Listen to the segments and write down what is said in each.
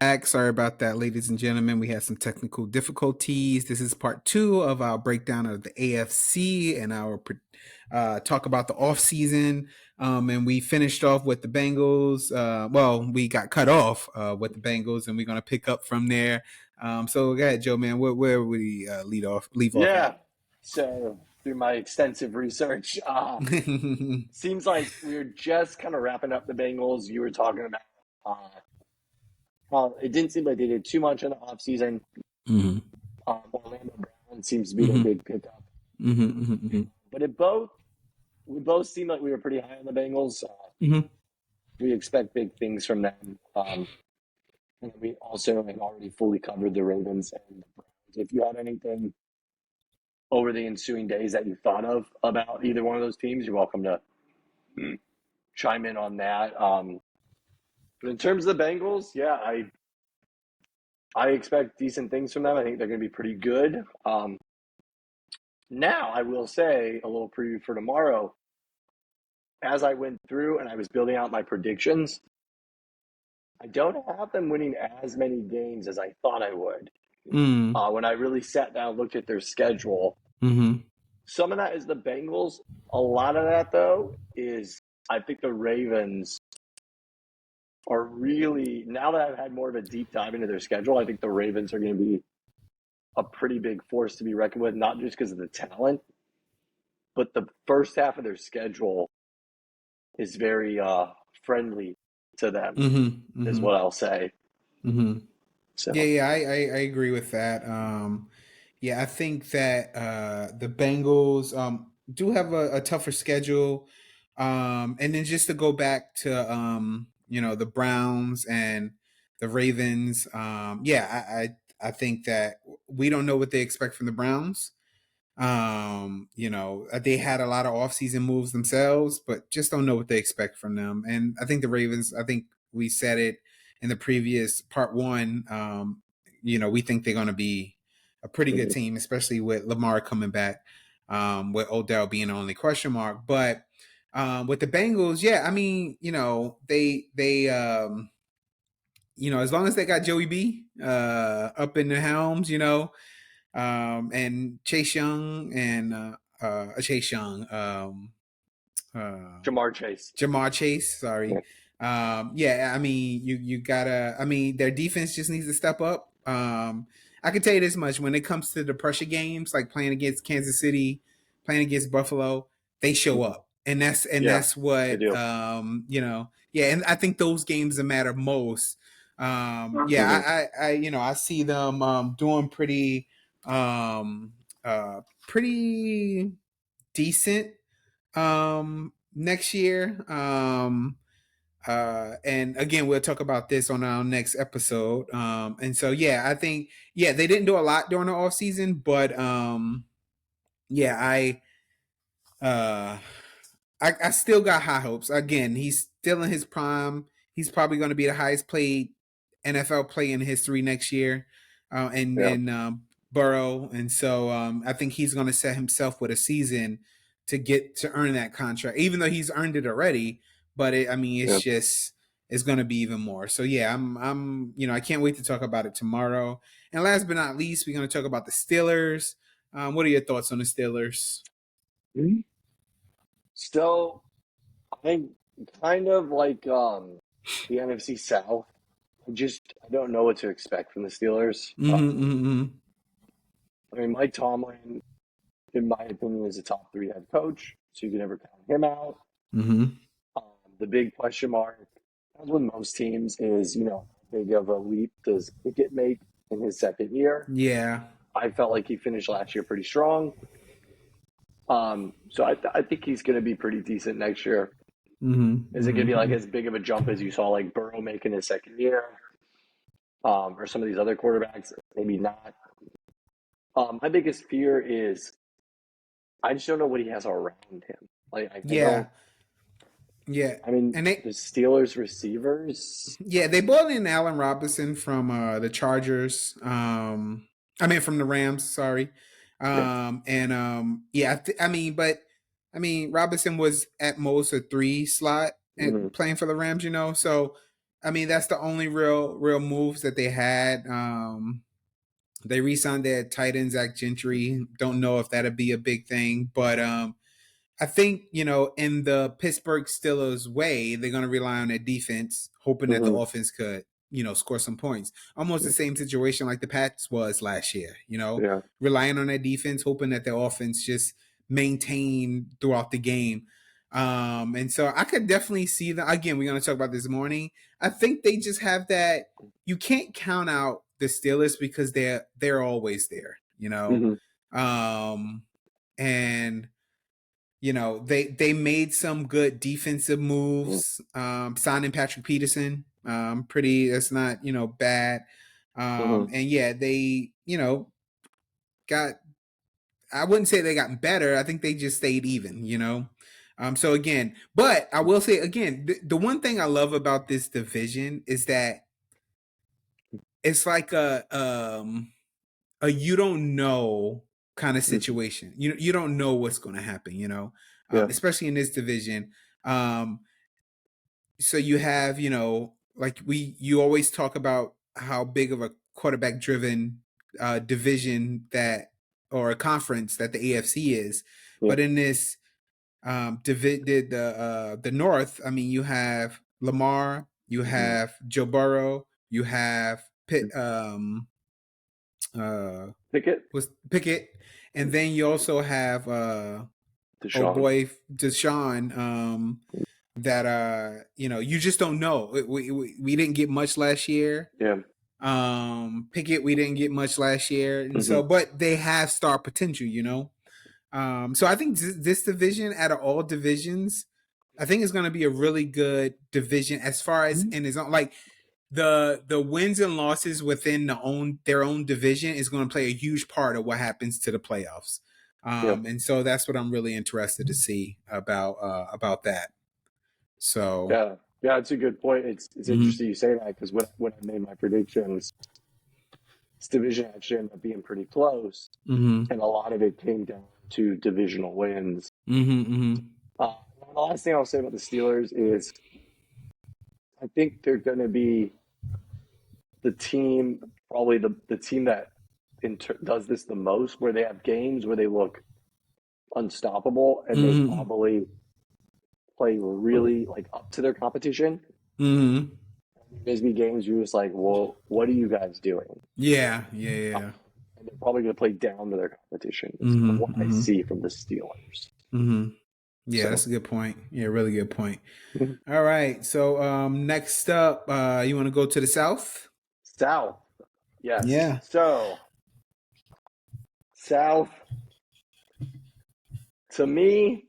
Sorry about that, ladies and gentlemen. We had some technical difficulties. This is part two of our breakdown of the AFC and our talk about the off season. And we finished off with the Bengals. Well, we got cut off with the Bengals, and we're going to pick up from there. So go ahead, Joe, man. Where would we leave off Yeah. at? So through my extensive research, seems like we are just kind of wrapping up the Bengals. You were talking about how it didn't seem like they did too much in the offseason. hmm Orlando Brown seems to be their hmm big pickup. hmm But we both seem like we were pretty high on the Bengals. hmm We expect big things from them. And we also have already fully covered the Ravens and the Browns. If you had anything over the ensuing days that you thought of about either one of those teams, you're welcome to chime in on that. But in terms of the Bengals, yeah, I expect decent things from them. I think they're going to be pretty good. Now, I will say a little preview for tomorrow. As I went through and I was building out my predictions, I don't have them winning as many games as I thought I would. hmm When I really sat down and looked at their schedule, hmm some of that is the Bengals. A lot of that, though, is I think the Ravens are really, now that I've had more of a deep dive into their schedule, I think the Ravens are going to be a pretty big force to be reckoned with, not just because of the talent, but the first half of their schedule is very friendly to them, hmm is hmm what I'll say. hmm Yeah, So, yeah, I agree with that. Yeah, I think that the Bengals do have a tougher schedule. And then just to go back to the Browns and the Ravens, yeah, I think that we don't know what they expect from the Browns. They had a lot of offseason moves themselves, but just don't know what they expect from them. And I think the Ravens, I think we said it in the previous part one. We think they're going to be a pretty good team, especially with Lamar coming back, with Odell being the only question mark. But with the Bengals, yeah, I mean, as long as they got Joey B up in the helms, and Chase Young and Chase Young, uh, Jamar Chase. Jamar Chase. Sorry. Yeah. Yeah, I mean, you gotta. I mean, their defense just needs to step up. I can tell you this much: when it comes to the pressure games, like playing against Kansas City, playing against Buffalo, they show up, and that's Yeah, they what do. Yeah, and I think those games that matter most. Mhm. Yeah, I see them doing pretty decent next year. And again, we'll talk about this on our next episode. And so yeah, I think they didn't do a lot during the off season, but yeah, uh I still got high hopes. Again, he's still in his prime. He's probably going to be the highest paid NFL player in history next year, Yeah, Burrow. And so I think he's going to set himself with a season to get to earn that contract, even though he's earned it already. But I mean, yeah. it's going to be even more. So yeah, I can't wait to talk about it tomorrow. And last but not least, we're going to talk about the Steelers. What are your thoughts on the Steelers? Mhm. Still, I think kind of like the NFC South. I don't know what to expect from the Steelers. Mm-hmm, mm-hmm, I mean, Mike Tomlin, in my opinion, is a top three head coach, so you can never count him out. mm-hmm. The big question mark, as with most teams, is how big of a leap does Pickett make in his second year? Yeah. I felt like he finished last year pretty strong. So I think he's going to be pretty decent next year. Mm-hmm, Is it going to be like mm-hmm. as big of a jump as you saw like Burrow making his second year, or some of these other quarterbacks? Maybe not. My biggest fear is I just don't know what he has around him. Like I Yeah. don't. Yeah. I mean, And the Steelers receivers. they brought in Allen Robinson from the Chargers. I mean from the Rams, sorry. Yeah. And yeah, I mean Robinson was at most a three slot Mhm. and playing for the Rams, so I mean, that's the only real moves that they had. They re-signed their tight end Zach Gentry. Don't know if that'll be a big thing, but I think, in the Pittsburgh Steelers way, they're going to rely on their defense, hoping that the Hmm. offense could, score some points. Almost the same situation like the Pats was last year, Yeah. relying on their defense, hoping that their offense just maintain throughout the game. And so I could definitely see that. Again, we're going to talk about this morning. I think they just have that. You can't count out the Steelers because they're always there, Hmm. and they made some good defensive moves, signing Patrick Peterson. Pretty that's not bad. Hmm. And yeah, they got. I wouldn't say they got better. I think they just stayed even. So again, but I will say again, the one thing I love about this division is that it's like a you don't know kind of Hmm. situation. You don't know what's going to happen. Yeah. Especially in this division. So you have like you always talk about how big of a quarterback driven division that or a conference that the AFC is, Yeah. but in this the North, I mean, you have Lamar, you Hmm. have Joe Burrow, you have uh Pickett. was Pickett, and then you also have oh Deshaun. boy Deshaun, that you just don't know. We didn't get much last year. Yeah. Pickett, we didn't get much last year, and Hmm. so but they have star potential. So I think this division, out of all divisions, I think it's going to be a really good division as far as in its own like the wins and losses within their own division is going to play a huge part of what happens to the playoffs. Yeah. And so that's what I'm really interested to see about that. So, Yeah. Yeah. It's a good point. It's mhm, interesting you say that because when I made my predictions, this division actually ended up being pretty close, mhm, and a lot of it came down to divisional wins. mhm, mhm, Uh, the last thing I'll say about the Steelers is I think they're going to be the team, probably the team that does this the most, where they have games where they look unstoppable and they mhm, probably play really like up to their competition. mhm. There's be games you're just like, well, what are you guys doing? Yeah, yeah, Uh, yeah. and they're probably going to play down to their competition. It's kind of Mhm, what I mhm, see from the Steelers. mhm. Yeah, So, that's a good point. Yeah, really good point. All right. So, next up, you want to go to the South? South, yes. Yeah. So, South, to me,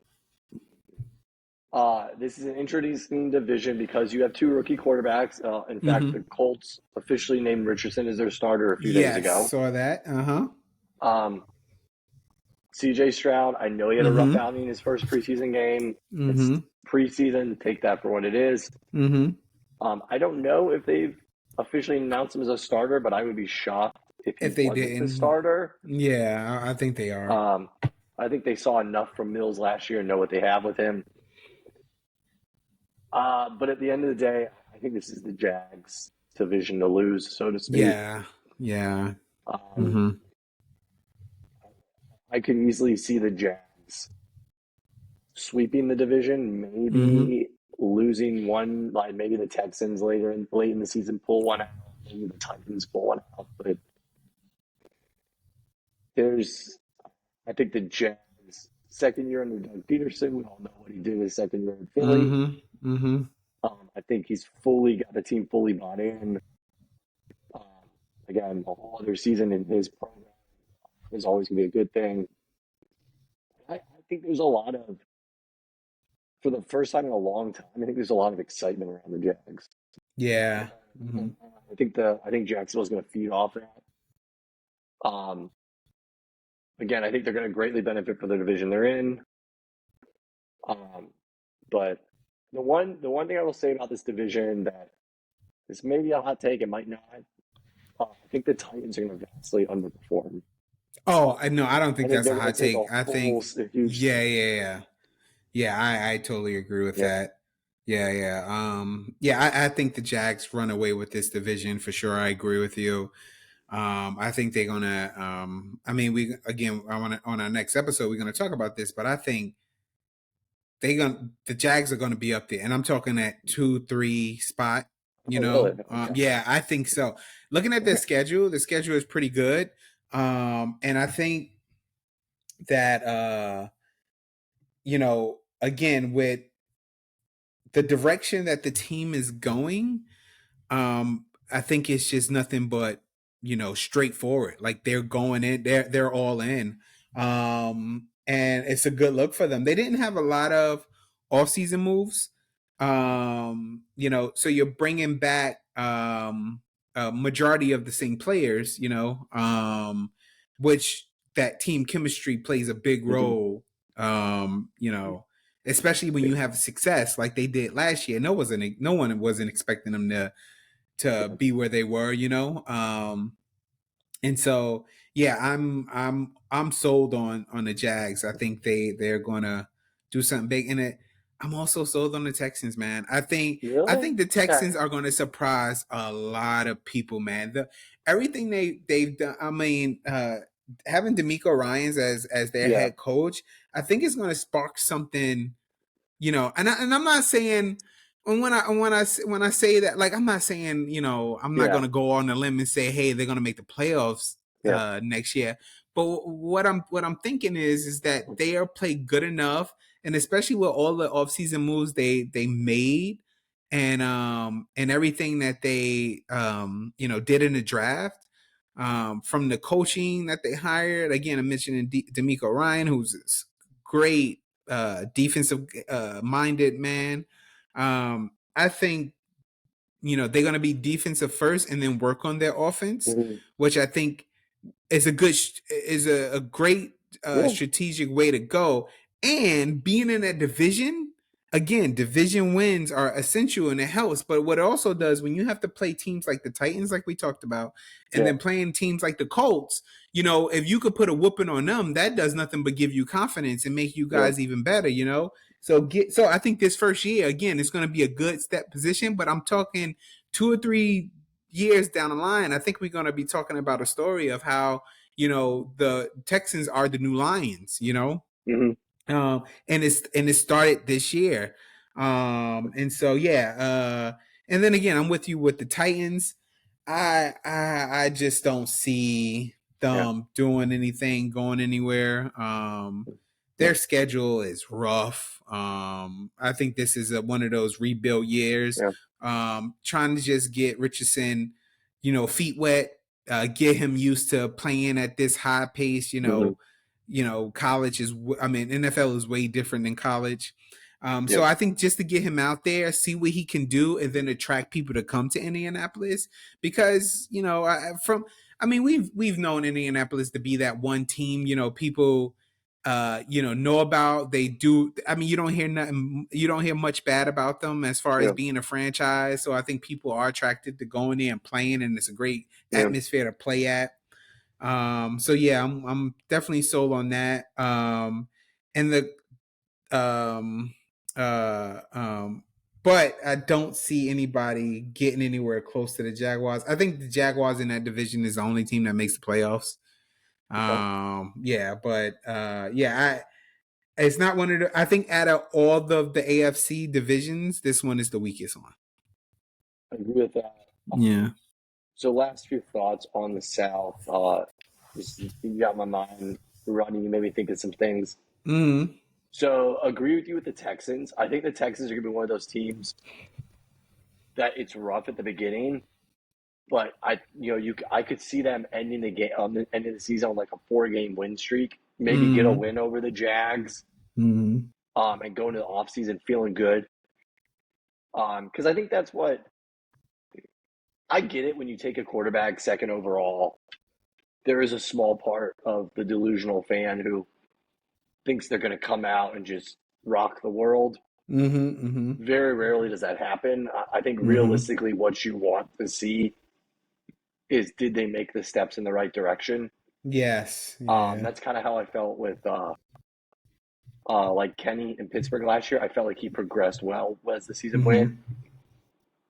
this is an interesting division because you have two rookie quarterbacks. In fact, the Mhm. Colts officially named Richardson as their starter a few days Yes, ago. saw that. Uh-huh. Um, CJ Stroud, I know he had a rough Mhm. outing in his first preseason game. It's Mhm. preseason. Take that for what it is. Mhm. I don't know if they've officially announced him as a starter, but I would be shocked if he If they wasn't the didn't, starter. yeah, I think they are. Um, I think they saw enough from Mills last year and know what they have with him. But at the end of the day, I think this is the Jags' division to lose, so to speak. Yeah. Yeah. Um, Mhm. I could easily see the Jags sweeping the division, Mhm. maybe losing one, like maybe the Texans late in the season pull one out, maybe the Titans pull one out. But there's, I think the Jags second year under Doug Peterson, we all know what he did his second year in Philly. Mhm. Mhm. I think he's fully got the team fully bought in. Um, again, a whole other season in his program is always going to be a good thing. I think there's a lot of, for the first time in a long time, I think there's a lot of excitement around the Jags. Yeah. And Mhm. I think Jacksonville's going to feed off that. Um, again, I think they're going to greatly benefit for the division they're in. Um, but the one thing I will say about this division that this may be a hot take, it might not. I think the Titans are going to vastly underperform. Oh, I no, I don't I think think that's they're a going hot to take take. a I think huge yeah, step. yeah, yeah. Yeah, I totally agree with Yeah, that. Yeah, yeah. I think the Jags run away with this division for sure. I agree with you. I think they're gonna. I mean, we again. I want on our next episode we're gonna talk about this, but I think the Jags are gonna be up there, and I'm talking at 2, 3 spot. Oh, really? Okay. Yeah, I think so. Looking at the schedule is pretty good. And I think that again with the direction that the team is going, I think it's just nothing but straightforward. Like they're going in, they're all in, and it's a good look for them. They didn't have a lot of off-season moves, so you're bringing back a majority of the same players, which that team chemistry plays a big Hmm. role. Especially when you have success like they did last year. No one wasn't expecting them to Yeah. be where they were, and so yeah, I'm sold on the Jags. I think they're gonna do something big in it. I'm also sold on the Texans, man. I Really? think the Okay. Texans are going to surprise a lot of people, man. Everything they've done. I mean, having D'Amico Ryans as their Yeah. head coach, I think it's going to spark something, and I'm not saying when I say that, like, I'm not saying, I'm not Yeah. gonna go on a limb and say, hey, they're gonna make the playoffs Yeah. next year. But what I'm thinking is that they are played good enough, and especially with all the offseason moves they made, and everything that they did in the draft, from the coaching that they hired. Again, I'm mentioning D'Amico Ryan, who's great defensive minded man. I think they're going to be defensive first and then work on their offense, Hmm. which I think is a great Yeah. strategic way to go. And being in that division, again, division wins are essential and it helps. But what it also does when you have to play teams like the Titans, like we talked about, and Yeah. then playing teams like the Colts, if you could put a whooping on them, that does nothing but give you confidence and make you Yeah. guys even better. So I think this first year again it's going to be a good step position, but I'm talking 2 or 3 years down the line, I think we're going to be talking about a story of how the Texans are the new Lions. Hmm. And it started this year. And so yeah, and then again, I'm with you with the Titans. I just don't see Yeah. them doing anything, going anywhere. Yeah. Their schedule is rough. I think this is one of those rebuild years. Yeah. Trying to just get Richardson, feet wet, get him used to playing at this high pace. Hmm. College is, I mean, NFL is way different than college. So Yep. I think just to get him out there, see what he can do, and then attract people to come to Indianapolis, because I mean, we've known Indianapolis to be that one team. People know about. They do. I mean, you don't hear nothing. You don't hear much bad about them as far as Yeah. being a franchise. So I think people are attracted to going there and playing, and it's a great Yeah. atmosphere to play at. So yeah, I'm definitely sold on that. And the um uh um but I don't see anybody getting anywhere close to the Jaguars. I think the Jaguars in that division is the only team that makes the playoffs. Okay. Yeah, but it's not one of the. I think out of all the AFC divisions, this one is the weakest one. I agree with that. Yeah. So last few thoughts on the South. Just you got my mind running. You made me think of some things. Hmm. So agree with you with the Texans. I think the Texans are going to be one of those teams that it's rough at the beginning, but I could see them ending the game, ending the season on like a 4 game win streak. Maybe get a Hmm. win over the Jags, Hmm. and go into the offseason feeling good. Because I think that's what I get it when you take a quarterback second overall. There is a small part of the delusional fan who thinks they're going to come out and just rock the world. Hmm. Hmm. Very rarely does that happen. I think Hmm. realistically, what you want to see is did they make the steps in the right direction? Yes. Yeah. That's kind of how I felt with like Kenny in Pittsburgh last year. I felt like he progressed well as the season went.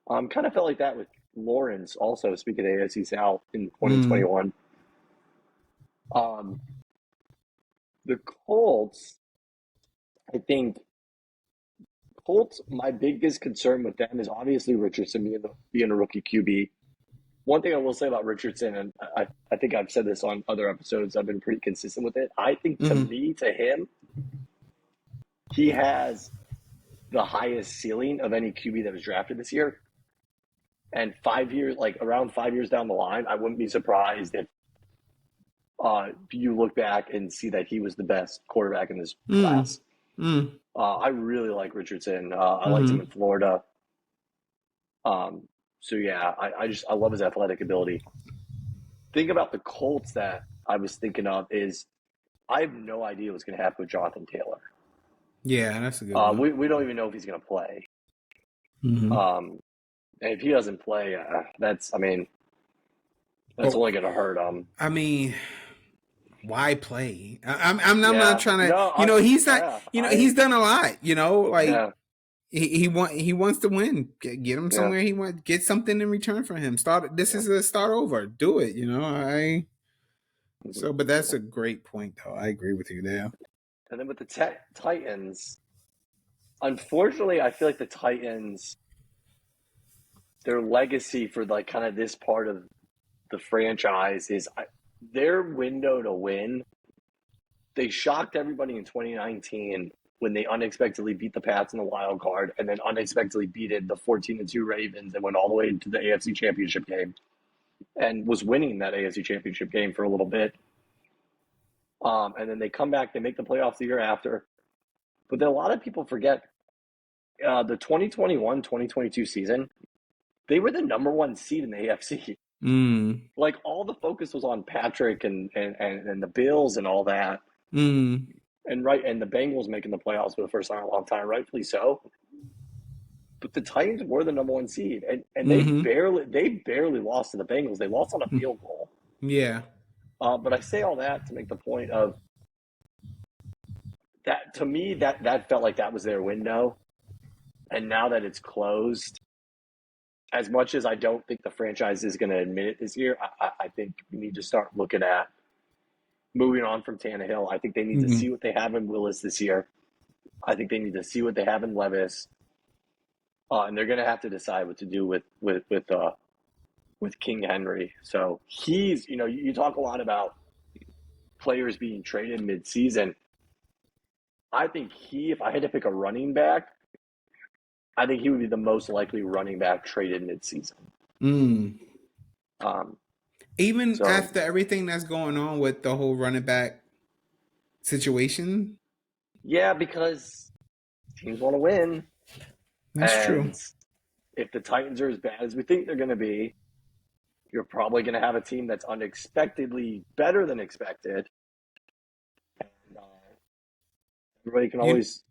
Mm-hmm. Kind of felt like that with Lawrence also, speaking of AFC South in Mm. 2021. Um, the Colts, I think Colts, my biggest concern with them is obviously Richardson being a rookie QB. One thing I will say about Richardson, and I think I've said this on other episodes, I've been pretty consistent with it. I think Mm-hmm. to him, he has the highest ceiling of any QB that was drafted this year. And 5 years, like around 5 years down the line, I wouldn't be surprised if you look back and see that he was the best quarterback in this Mm. class. Mm. I really like Richardson. I liked him Mm-hmm. in Florida. So yeah, I love his athletic ability. Thing about the Colts that I was thinking of is I have no idea what's going to happen with Jonathan Taylor. Yeah, that's a good one. We don't even know if he's going to play. Mm-hmm. And if he doesn't play, that's Well, only going to hurt him. I mean, why play? I'm not Yeah, trying to. no, He's not. yeah, He's done a lot. Like yeah, he wants to win. Get him yeah. somewhere. He want get something in return for him. Start. This Yeah. is a start over. Do it. I. Mhm. So, but that's a great point, though. I agree with you there. And then with the Titans, unfortunately, I feel like the Titans, their legacy for like kind of this part of the franchise is their window to win. They shocked everybody in 2019 when they unexpectedly beat the Pats in the wild card, and then unexpectedly beat the 14-2 Ravens and went all the way to the AFC Championship game, and was winning that AFC Championship game for a little bit. And then they come back, they make the playoffs the year after. But then a lot of people forget the 2021-2022 season, they were the number one seed in the AFC. Mm. Like all the focus was on Patrick and the Bills and all that. Mm. And the Bengals making the playoffs for the first time in a long time, rightfully so. But the Titans were the number one seed, and Mm-hmm. they barely lost to the Bengals. They lost on a field goal. Yeah. But I say all that to make the point of that to me that felt like that was their window, and now that it's closed, as much as I don't think the franchise is going to admit it this year, I think we need to start looking at moving on from Tannehill. I think they need to Mm-hmm. see what they have in Willis this year. I think they need to see what they have in Levis, and they're going to have to decide what to do with King Henry. So he's, you talk a lot about players being traded mid-season. I think if I had to pick a running back, I think he would be the most likely running back traded mid-season. Mm. Um, Even so after everything that's going on with the whole running back situation, yeah, because teams want to win, that's true. and if the Titans are as bad as we think they're going to be, you're probably going to have a team that's unexpectedly better than expected. And everybody can You always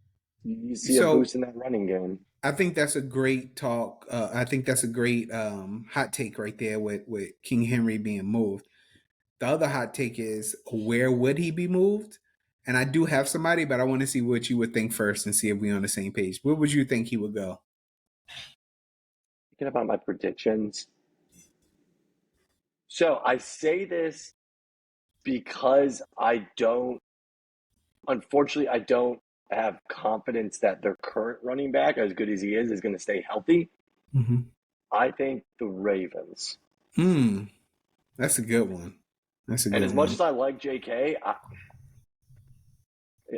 you see a so boost in that running game. I think that's a great talk. I think that's a great hot take right there with King Henry being moved. The other hot take is where would he be moved? And I do have somebody, but I want to see what you would think first and see if we're on the same page. Where would you think he would go? Thinking about my predictions. So I say this because unfortunately, I don't have confidence that their current running back, as good as he is going to stay healthy. Mm-hmm. I think the Ravens. Hmm, that's a good one. That's a And good as much one. as I like JK,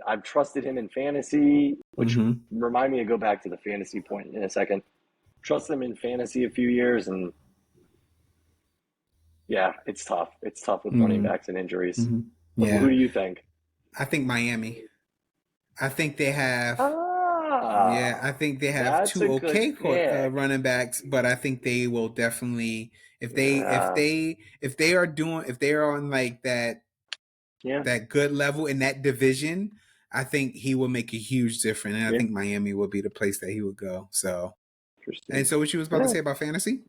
I've trusted him in fantasy, which Mm-hmm. remind me to go back to the fantasy point in a second. Trust him in fantasy a few years, and yeah, it's tough. It's tough with running Mm-hmm. backs and injuries. Mm-hmm. But who Yeah, do you think? I think Miami. I think they have. Yeah, Ah, I think they have that's two a good okay pick. running backs, but I think they will definitely Yeah, if they are doing if they are on like yeah, that good level in that division, I think he will make a huge difference, and I yeah. think Miami will be the place that he would go. So, and Interesting. so what you was about to Yeah. say about fantasy?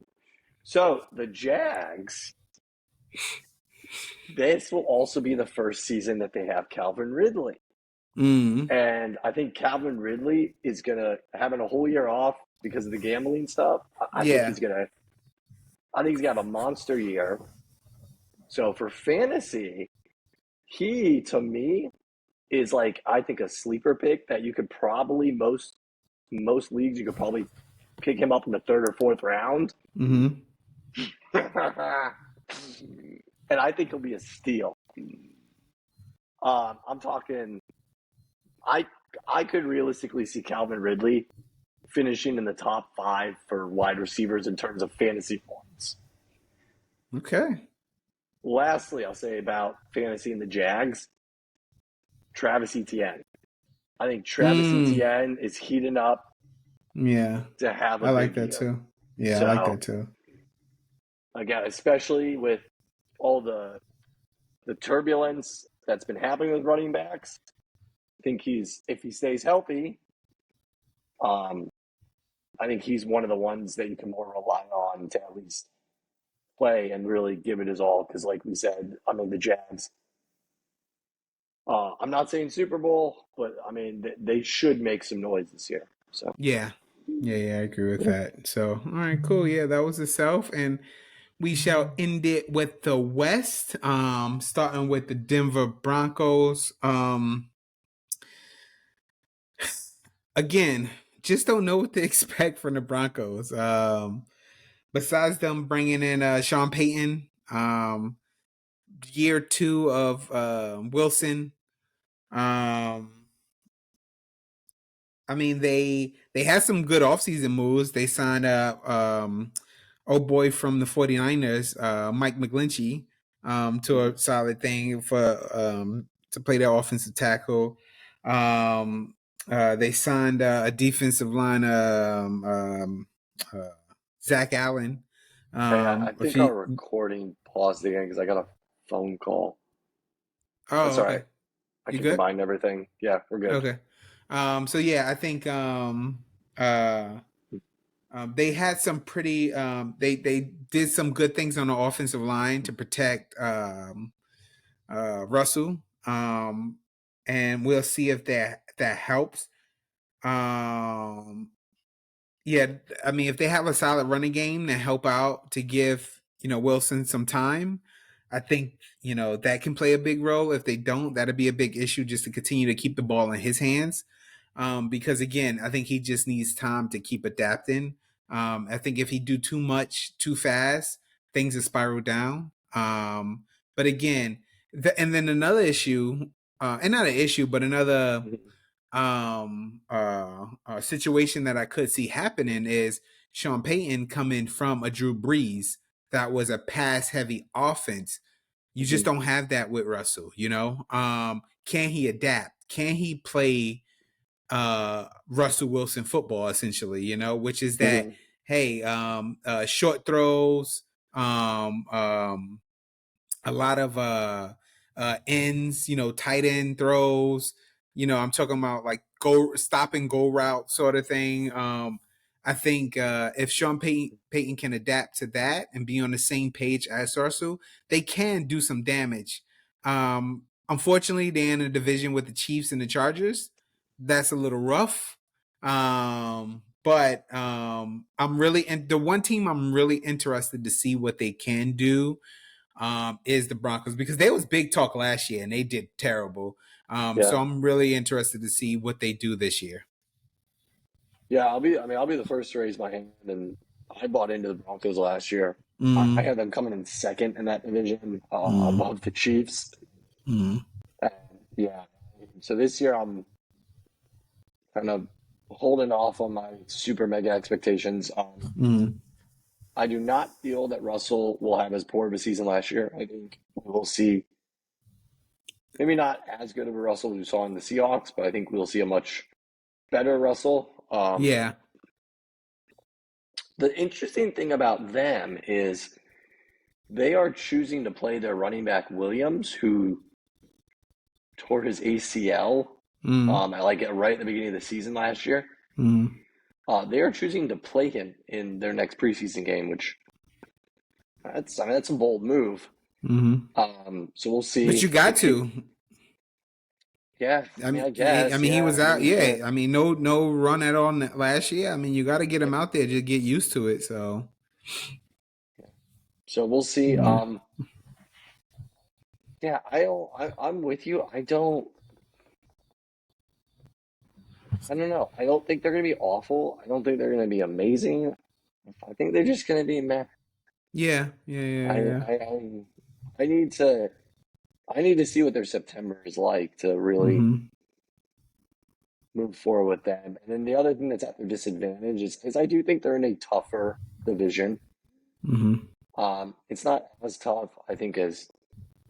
So the Jags, this will also be the first season that they have Calvin Ridley. Mm. And I think Calvin Ridley is gonna having a whole year off because of the gambling stuff. I think Yeah. he's gonna. I think he's gonna have a monster year. So for fantasy, he to me is like I think a sleeper pick that you could probably most leagues you could probably pick him up in the third or fourth round. Mm-hmm. And I think he'll be a steal. I'm talking. I I could realistically see Calvin Ridley finishing in the top 5 for wide receivers in terms of fantasy points. Okay. Lastly, I'll say about fantasy and the Jags, Travis Etienne. I think Travis Mm. Etienne is heating up Yeah. to have a I like big that year. too. Yeah, I like So that too. again, especially with all the turbulence that's been happening with running backs, I think he's if he stays healthy, um, I think he's one of the ones that you can more rely on to at least play and really give it his all. Because, like we said, I mean, the Jags. I'm not saying Super Bowl, but I mean they should make some noise this year. So Yeah. Yeah, I agree with yeah. that. So, all right, cool. Yeah, that was the South. And we shall end it with the West, starting with the Denver Broncos. Again, just don't know what to expect from the Broncos. Besides them bringing in Sean Payton, year 2 of Wilson. Um, I mean, they had some good offseason moves. They signed up old boy from the 49ers, Mike McGlinchey, to Mhm. a solid thing for to play their offensive tackle. Um, they signed a defensive line, uh, Zach Allen. Hey, I A think few. our recording paused again because I got a phone call. That's Oh, all okay. right. I You can good? combine everything. Yeah, we're good. Okay. So yeah, I think uh, they had some pretty. They did some good things on the offensive line to protect Russell. And we'll see if that helps. Um, yeah, I mean, if they have a solid running game to help out to give Wilson some time, I think that can play a big role. If they don't, that'd be a big issue just to continue to keep the ball in his hands. Because again, I think he just needs time to keep adapting. I think if he do too much too fast, things will spiral down. But again, and then another issue, and not an issue, but another Mhm. situation that I could see happening is Sean Payton coming from a Drew Brees that was a pass heavy offense. You just Mhm. don't have that with Russell, can he adapt? Can he play Russell Wilson football essentially, which is that Mhm. hey, short throws, a lot of ends, tight end throws. I'm talking about like go stop and go route sort of thing. I think if Sean Payton can adapt to that and be on the same page as Sarsu, they can do some damage. Unfortunately, they're in a division with the Chiefs and the Chargers. That's a little rough. But I'm really and the one team I'm really interested to see what they can do is the Broncos because they was big talk last year and they did terrible. So Yeah. I'm really interested to see what they do this year. Yeah, I'll be the first to raise my hand and I bought into the Broncos last year. I Mm, had them coming in second in that division, mm, above the Chiefs. mm, And yeah. So this year I'm kind of holding off on my super mega expectations. mm. I do not feel that Russell will have as poor of a season last year. I think we will see maybe not as good of a Russell as we saw in the Seahawks, but I think we'll see a much better Russell. Yeah, The interesting thing about them is they are choosing to play their running back Williams, who tore his ACL mm, like right at the beginning of the season last year. mm, They are choosing to play him in their next preseason game, which that's a bold move. mm. So we'll But see you got if he. to. Yeah, I mean, I I guess, mean, he yeah. was I out. mean, Yeah, I mean, no run at all last year. I mean, you got to get yeah, him out there to get used to it. So, yeah. So we'll see. yeah. Yeah, I don't. I'm with you. I don't know. I don't think they're gonna be awful. I don't think they're gonna be amazing. I think they're just gonna be meh. Yeah, yeah, yeah, I yeah. I I, I need to. I need to see what their September is like to really Mm-hmm. move forward with them. And then the other thing that's at their disadvantage is I do think they're in a tougher division. Mm-hmm. It's not as tough, I think, as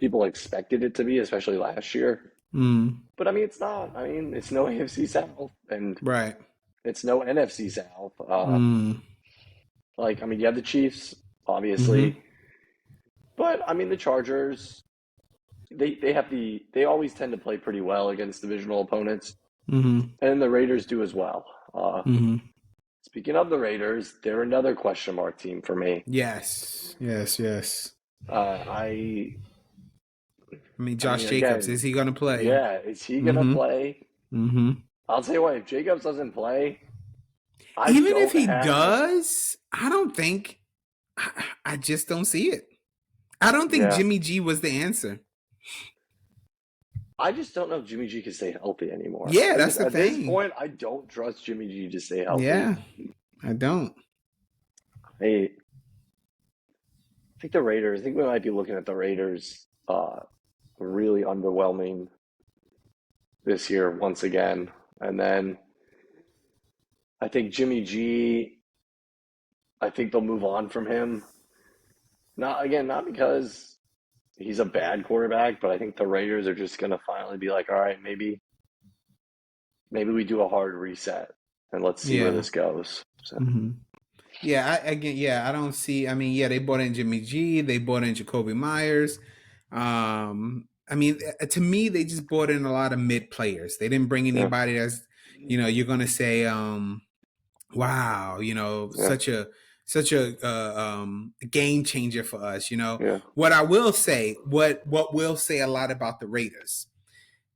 people expected it to be, especially last year. Mm. But I mean, it's not. I mean, it's no AFC South and Right. it's no NFC South. Mm. Like, I mean, you have the Chiefs, Mm-hmm. obviously, but I mean, the Chargers. They always tend to play pretty well against divisional opponents, Mm-hmm. and the Raiders do as well. Mm-hmm. Speaking of the Raiders, they're another question mark team for me. Yes. Yes. Yes. Uh, I I mean, I mean, Josh Jacobs, again, is he going to play? yeah, is he gonna Mm-hmm. play? Mm-hmm. I'll tell you what, if Jacobs doesn't play, I Even if don't he have. does, I don't think. I just don't see it. I don't think Yeah, Jimmy G was the answer. I just don't know if Jimmy G can stay healthy anymore. Yeah, I that's just the at this thing. point, I don't trust Jimmy G to stay healthy. Yeah, I don't. I think the Raiders. I think we might be looking at the Raiders really underwhelming this year once again. And then I think Jimmy G. I think they'll move on from him. Not because he's a bad quarterback, but I think the Raiders are just going to finally be like, all right, maybe we do a hard reset and let's see where Yeah. this goes. So Hmm. Yeah, I don't see. I mean, yeah, they bought in Jimmy G. They bought in Jacoby Myers. I mean, to me, they just bought in a lot of mid players. They didn't bring yeah, anybody that's, you're gonna say, wow, yeah, such a game changer for us. yeah, What I will say, what will say a lot about the Raiders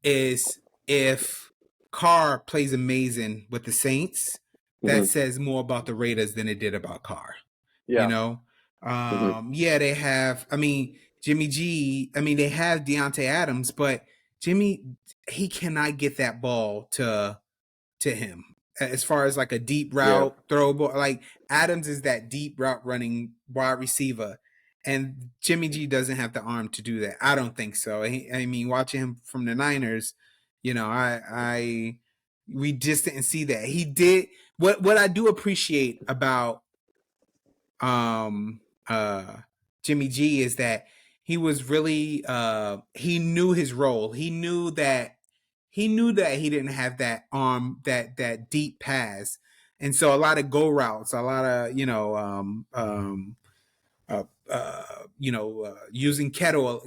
is if Carr plays amazing with the Saints, that hmm, says more about the Raiders than it did about Carr. You yeah, know, hmm, yeah, they have. I mean, Jimmy G. I mean, they have Deontay Adams, but Jimmy, he cannot get that ball to him as far as like a deep yeah, route throw ball. Like Adams is that deep route running wide receiver, and Jimmy G doesn't have the arm to do that. I don't think so. I mean, watching him from the Niners, I we just didn't see that. He did what I do appreciate about um uh Jimmy G is that he was really he knew his role. He knew that he didn't have that arm, that deep pass. And so a lot of go routes, a lot of, using Kittle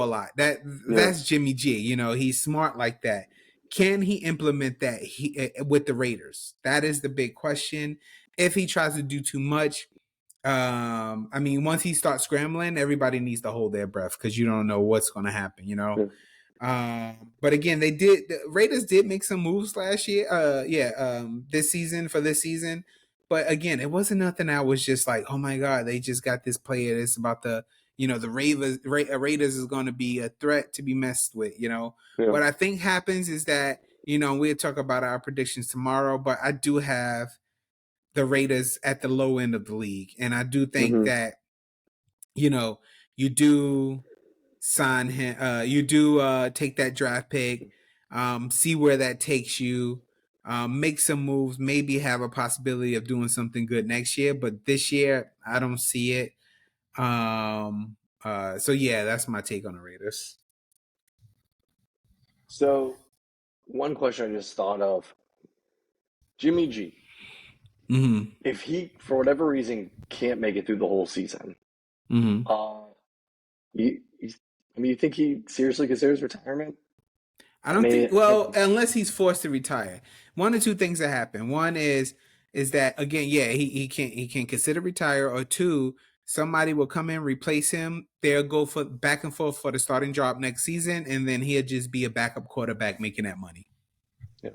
a lot. yeah, That's Jimmy G. He's smart like that. Can he implement that with the Raiders? That is the big question. If he tries to do too much, I mean, once he starts scrambling, everybody needs to hold their breath because you don't know what's going to happen. yeah. But again, the Raiders did make some moves last year. Yeah, this season. But again, it wasn't nothing that was just like, oh my god, they just got this player. It's about the Raiders is going to be a threat to be messed with. Yeah. What I think happens is that we'll talk about our predictions tomorrow, but I do have the Raiders at the low end of the league, and I do think Hmm. that you know you do sign him. You do take that draft pick, see where that takes you, make some moves, maybe have a possibility of doing something good next year. But this year, I don't see it. So yeah, that's my take on the Raiders. So one question I just thought of: Jimmy G. Mm-hmm. If he, for whatever reason, can't make it through the whole season, Mm-hmm. uh, you, I mean, you think he seriously considers retirement? I I don't mean, think. Well, unless he's forced to retire, one or two things that happen. One is that again, yeah, he can consider retire, or two, somebody will come in, replace him. They'll go for back and forth for the starting job next season, and then he'll just be a backup quarterback making that money. Yeah.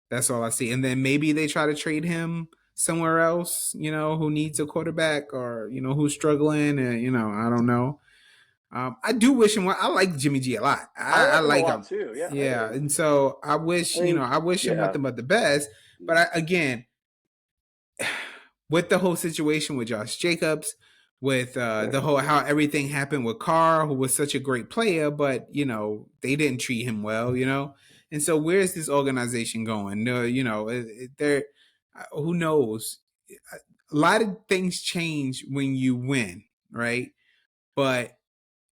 That's all I see. And then maybe they try to trade him somewhere else, who needs a quarterback or, who's struggling. And, I don't know. I do wish him well. I like Jimmy G a lot. I I like him a like lot him. too. Yeah. Yeah. And so I wish, think, I wish him yeah. nothing but the best. But again, with the whole situation with Josh Jacobs, with the whole how everything happened with Carr, who was such a great player, but they didn't treat him well, and so where's this organization going? No, they're who knows? A lot of things change when you win, right? But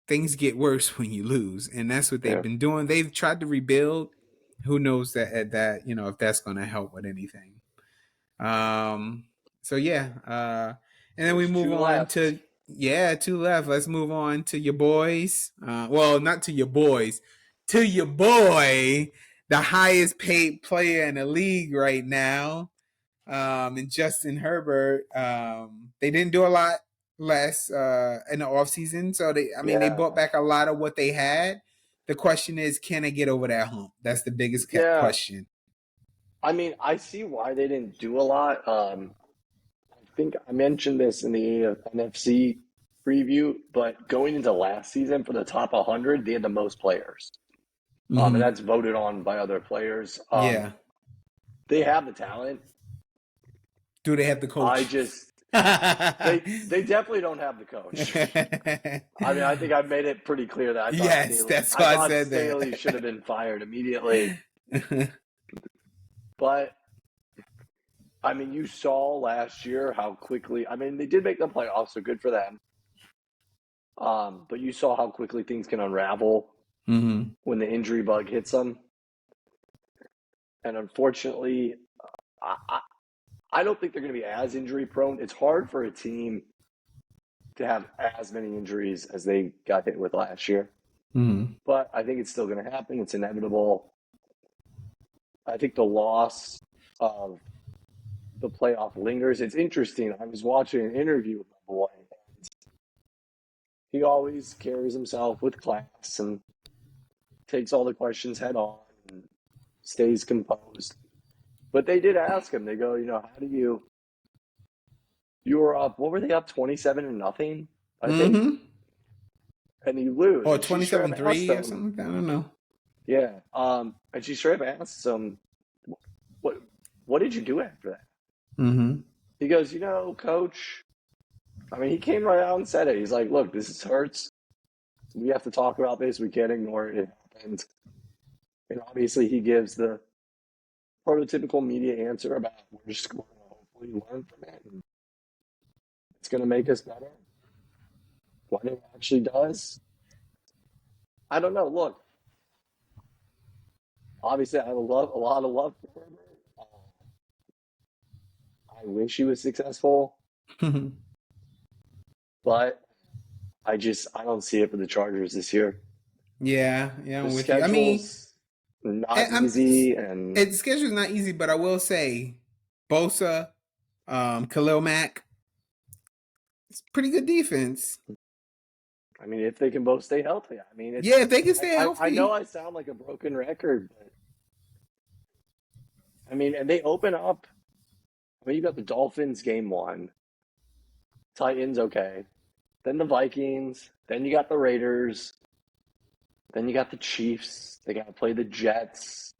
things get worse when you lose, and that's what they've Yeah. been doing. They've tried to rebuild. Who knows that if that's going to help with anything? Um, so yeah, and then we There's move 2 on left. to two left. Let's move on to your boys. Well, not to your boys, to your boy, the highest paid player in the league right now. And Justin Herbert. They didn't do a lot less in the offseason. So they Yeah. brought back a lot of what they had. The question is, can they get over that hump? That's the biggest Yeah. question. I mean, I see why they didn't do a lot. I think I mentioned this in the NFC preview, but going into last season for the top 100, they had the most players. And Mm-hmm. that's voted on by other players. Yeah. They have the talent. Do they have the I coach? just they definitely don't have the coach. I mean, I think I've made it pretty clear that Yes, that's why I said Staley should have been fired immediately. But I mean, you saw last year how quickly. I mean, they did make the playoffs, so good for them. But you saw how quickly things can unravel Mm-hmm. when the injury bug hits them. And unfortunately, I don't think they're going to be as injury prone. It's hard for a team to have as many injuries as they got hit with last year. Mm-hmm. But I think it's still going to happen. It's inevitable. I think the loss of the playoff lingers. It's interesting. I was watching an interview with my boy. And he always carries himself with class and takes all the questions head on and stays composed. But they did ask him. They go, how do you were up, what were they up, 27-0, I think? Mm-hmm. And you lose. Or And she straight up asked 27-3 or him, something like that. I don't know. yeah. And she straight up asked him, what did you do after that? Mm-hmm. He goes, coach, I mean, he came right out and said it. He's like, look, this hurts. We have to talk about this. We can't ignore it. It happened. And obviously he gives the prototypical media answer about we're just going to hopefully learn from it. And it's going to make us better. What it actually does, I don't know. Look, obviously I have a lot of love for Herbert. I wish he was successful, but I don't see it for the Chargers this year. Yeah, The I'm with you. I mean, schedule's not easy, and the schedule's not easy, but I will say, Bosa, Khalil Mack, it's pretty good defense. I mean, if they can both stay healthy, I mean, Yeah, if they can stay I know healthy. I sound like a broken record, but I mean, and they open up. I mean, you got the Dolphins game 1, Titans okay, then the Vikings, then you got the Raiders, then you got the Chiefs. They got to play the Jets.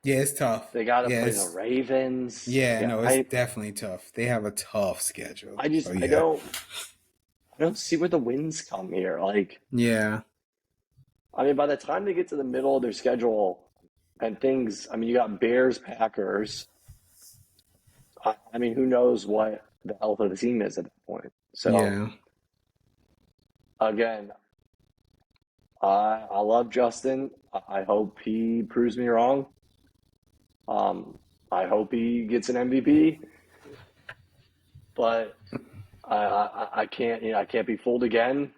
Yeah, it's tough. They got to play the Yes. Ravens. Yeah, Yeah, no, it's definitely tough. They have a tough schedule. So I yeah. don't see where the wins come here. Like, Yeah. I mean, by the time they get to the middle of their schedule and things, I mean, you got Bears, Packers. I mean, who knows what the health of the team is at that point. So, Yeah. again, I love Justin. I hope he proves me wrong. I hope he gets an MVP. But I can't, I can't be fooled again.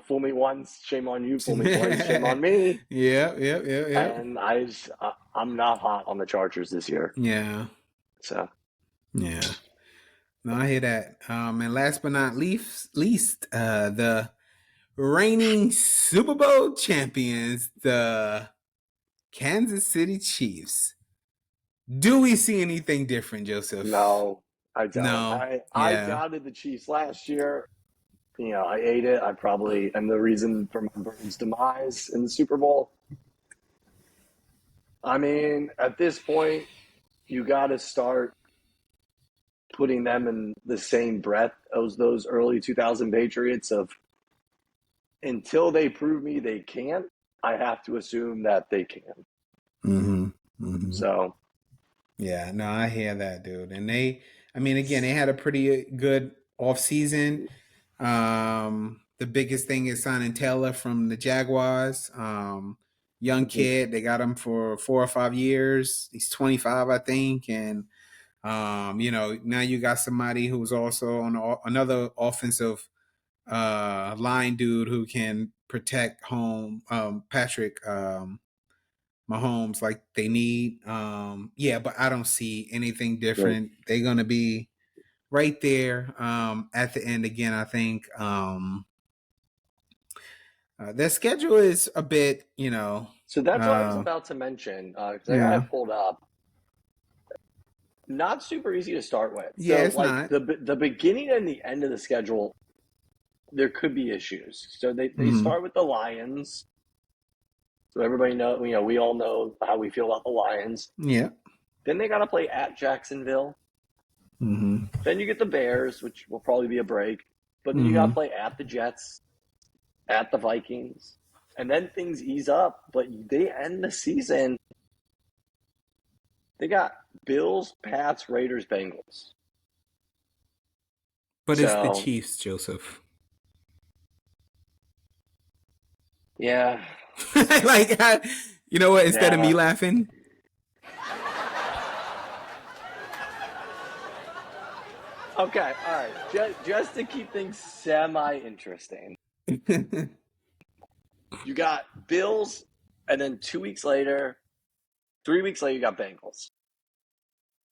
Fool me once, shame on you. Fool me twice, shame on me. Yeah. And I'm not hot on the Chargers this year. Yeah. So Yeah. No, I hear that. And last but not least, the reigning Super Bowl champions, the Kansas City Chiefs. Do we see anything different, Joseph? No, I don't. No. I Yeah. doubted the Chiefs last year. I ate it. I probably am the reason for my Birds' demise in the Super Bowl. I mean, at this point, you got to start putting them in the same breath as those early 2000 Patriots of until they prove me they can't, I have to assume that they can. Mm-hmm. Mm-hmm. So, Yeah, no, I hear that, dude. And I mean, again, they had a pretty good off season. The biggest thing is signing Taylor from the Jaguars. Young kid, they got him for 4 or 5 years. He's 25, I think, and now you got somebody who's also on another offensive line dude who can protect home Patrick Mahomes like they need. Yeah, but I don't see anything yeah. different. They're gonna be right there at the end again. I think their schedule is a bit, So that's what I was about to mention because I got yeah, it pulled up. Not super easy to start with. yeah, So, it's like not. the beginning and the end of the schedule, there could be issues. So they Mm-hmm. start with the Lions. So everybody know, we all know how we feel about the Lions. Yeah. Then they got to play at Jacksonville. Mm-hmm. Then you get the Bears, which will probably be a break. But then you got to Mm-hmm. play at the Jets, at the Vikings, and then things ease up. But they end the season. They got Bills, Pats, Raiders, Bengals. But it's the So Chiefs, Joseph. yeah, Like, you know what? Instead of me yeah. laughing, Okay, all right. Just to keep things semi interesting, you got Bills, and then 2 weeks later, 3 weeks later, you got Bengals.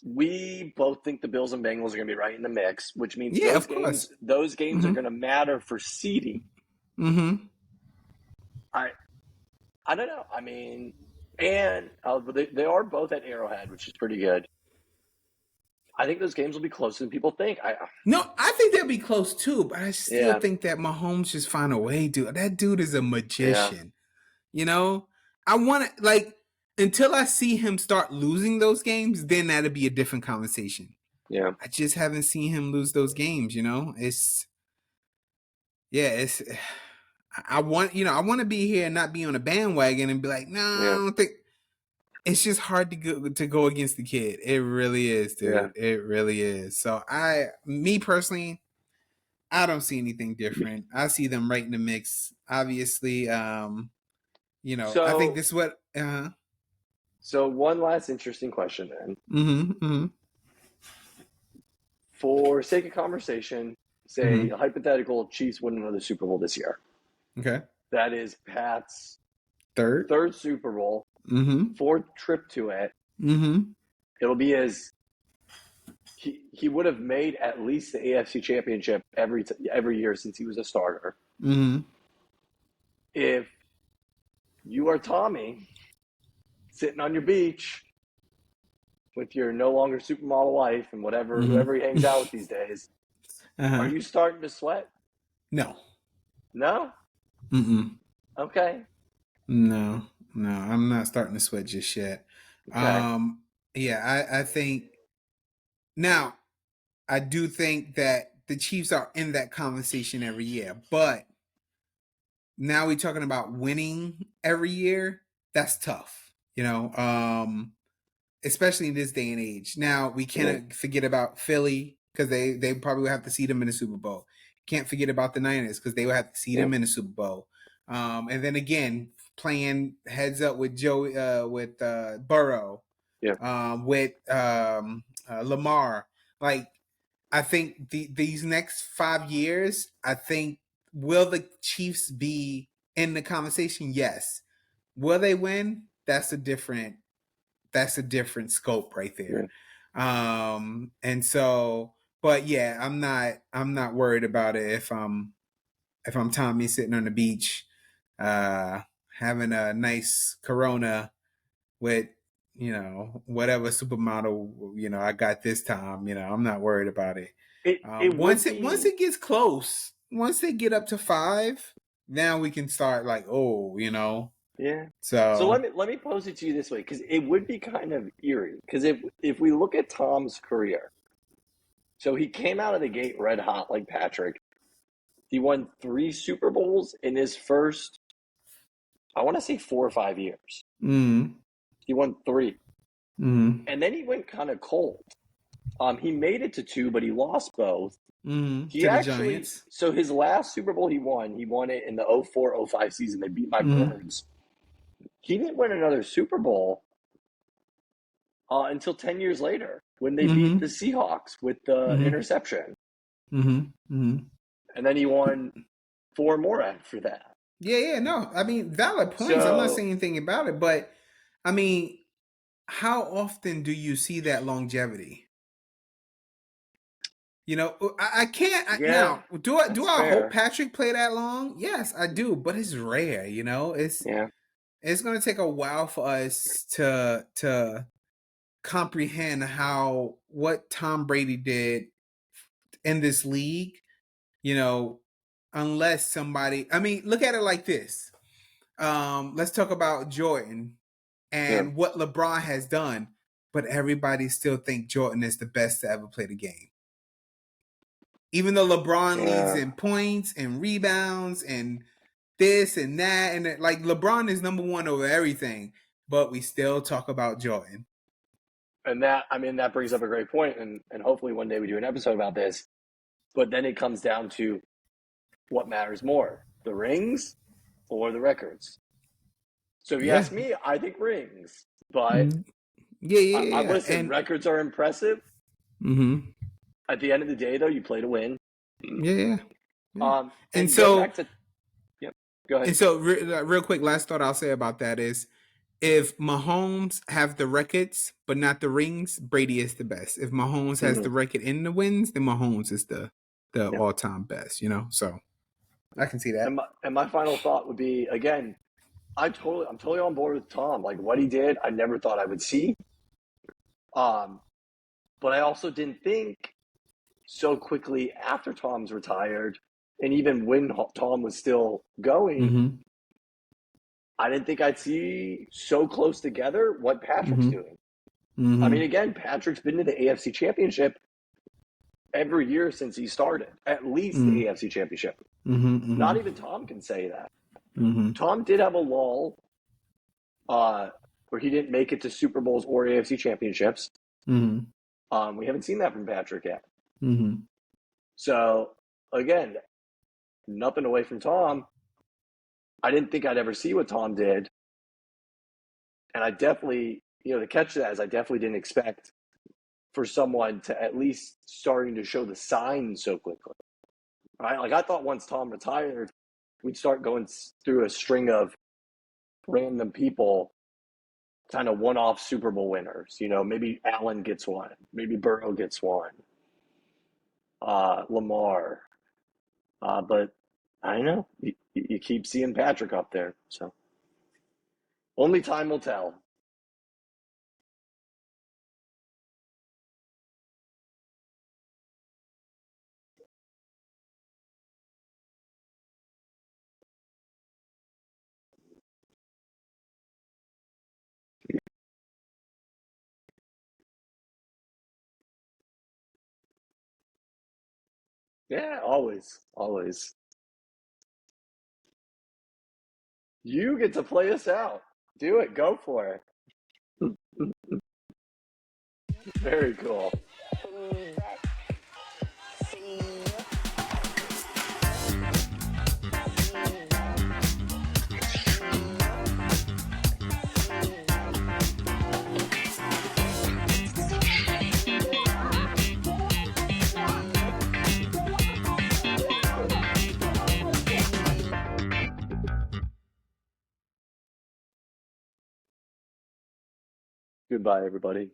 We both think the Bills and Bengals are going to be right in the mix, which means yeah, those of games course. those games are Mm-hmm. going to matter for seeding. Mm-hmm. I I don't know. I mean, and they are both at Arrowhead, which is pretty good. I think those games will be closer than people think. No, I think they'll be close too, but I still Yeah, think that Mahomes just find a way, dude. That dude is a yeah, magician. You know, I want to like until I see him start losing those games, then that'll be a different conversation. yeah, I just haven't seen him lose those games. It's yeah, it's. I want I want to be here and not be on a bandwagon and be like, no, I yeah, don't think. It's just hard to go against the kid. It really is, yeah. dude. It really is. So me personally, I don't see anything different. I see them right in the mix. Obviously, I think So this is what. so one last interesting question then. Mm-hmm. Mm-hmm. For sake of conversation, say Mm-hmm. a hypothetical Chiefs win another Super Bowl this year. Okay. That is Pat's Third. third Super Bowl, Mm-hmm. fourth trip to it. Mm-hmm. It'll be as he would have made at least the AFC Championship every year since he was a starter. Mm-hmm. If you are Tommy sitting on your beach with your no longer supermodel wife and Mm-hmm. whoever he hangs out with these days, are Uh-huh. you starting to sweat? No. No? Mm-mm. Okay. No. No. I'm not starting to sweat just yet. Okay. Um. Yeah. I think now. I do think that the Chiefs are in that conversation every year, but now we're talking about winning every year. That's tough, especially in this day and age. Now we Yeah. cannot forget about Philly because they probably will have to see them in the Super Bowl. Can't forget about the Niners because they will have to see Yeah. them in the Super Bowl. And then again, playing heads up with Burrow, Yeah. with Lamar. Like I think these next 5 years, I think will the Chiefs be in the conversation? Yes. Will they win? That's a different scope right there. Yeah. And so, But yeah, I'm not worried about it if I'm Tommy sitting on the beach, uh, having a nice Corona with, whatever supermodel, I got this time. I'm not worried about it. It would Once be, it gets close, once they get up to 5, now we can start like, yeah. So So let me pose it to you this way, because it would be kind of eerie. Because if we look at Tom's career, so he came out of the gate red hot like Patrick. He won 3 Super Bowls in his first, I want to say 4 or 5 years. mm, He won 3, mm, and then he went kind of cold. He made it to 2, but he lost both. He to the actually, Giants. so his last Super Bowl he won it in the 04-05 season. They beat my Mm, Birds. He didn't win another Super Bowl until 10 years later when they beat the mm, Seahawks with the mm, interception. mm, mm. And then he won 4 more after that. Yeah, no. I mean, valid points. I'm not So, saying anything about it, but I mean, how often do you see that longevity? I can't yeah, now. Do that's I hope fair. Patrick play that long? Yes, I do, but it's rare. Yeah, It's going to take a while for us to comprehend how what Tom Brady did in this league. You know, unless somebody. I mean, look at it like this. Let's talk about Jordan yeah, and what LeBron has done, but everybody still think Jordan is the best to ever play the game. Even though LeBron leads yeah. in points and rebounds and this and that, and like LeBron is number one over everything, but we still talk about Jordan. And that, I mean, that brings up a great point, and hopefully one day we do an episode about this. But then it comes down to what matters more, the rings or the records. So if you Yeah. ask me, I think rings. But Mm. Yeah, yeah, I yeah, yeah. listen, records are impressive. Mm-hmm. At the end of the day, though, you play to win. Yeah, yeah, yeah. And And going back so, to, yep, go ahead. real quick, last thought I'll say about that is, if Mahomes have the records but not the rings, Brady is the best. If Mahomes has Mm-hmm. the record and the wins, then Mahomes is the Yeah. all time best. So I can see that. And my final thought would be, again, I'm totally on board with Tom. Like what he did, I never thought I would see. Um, but I also didn't think so quickly after Tom's retired, and even when Tom was still going, Mm-hmm. I didn't think I'd see so close together what Patrick's Mm-hmm. doing. I mean, Mm-hmm. again, Patrick's been to the AFC Championship every year since he started, at least the AFC Championship. Not Mm-hmm. even Tom can say that. Mm-hmm. Tom did have a lull where he didn't make it to Super Bowls or AFC Championships. Mm-hmm. We haven't seen that from Patrick yet. Mm-hmm. So, again, nothing away from Tom. I didn't think I'd ever see what Tom did. And I definitely, the catch to that is I definitely didn't expect for someone to at least starting to show the signs so quickly. Right? Like I thought once Tom retired, we'd start going through a string of random people, kind of one-off Super Bowl winners. Maybe Allen gets one, maybe Burrow gets one, Lamar. But I don't know. You keep seeing Patrick up there, so only time will tell. Yeah, always, always. You get to play us out. Do it. Go for it. Very cool. Goodbye, everybody.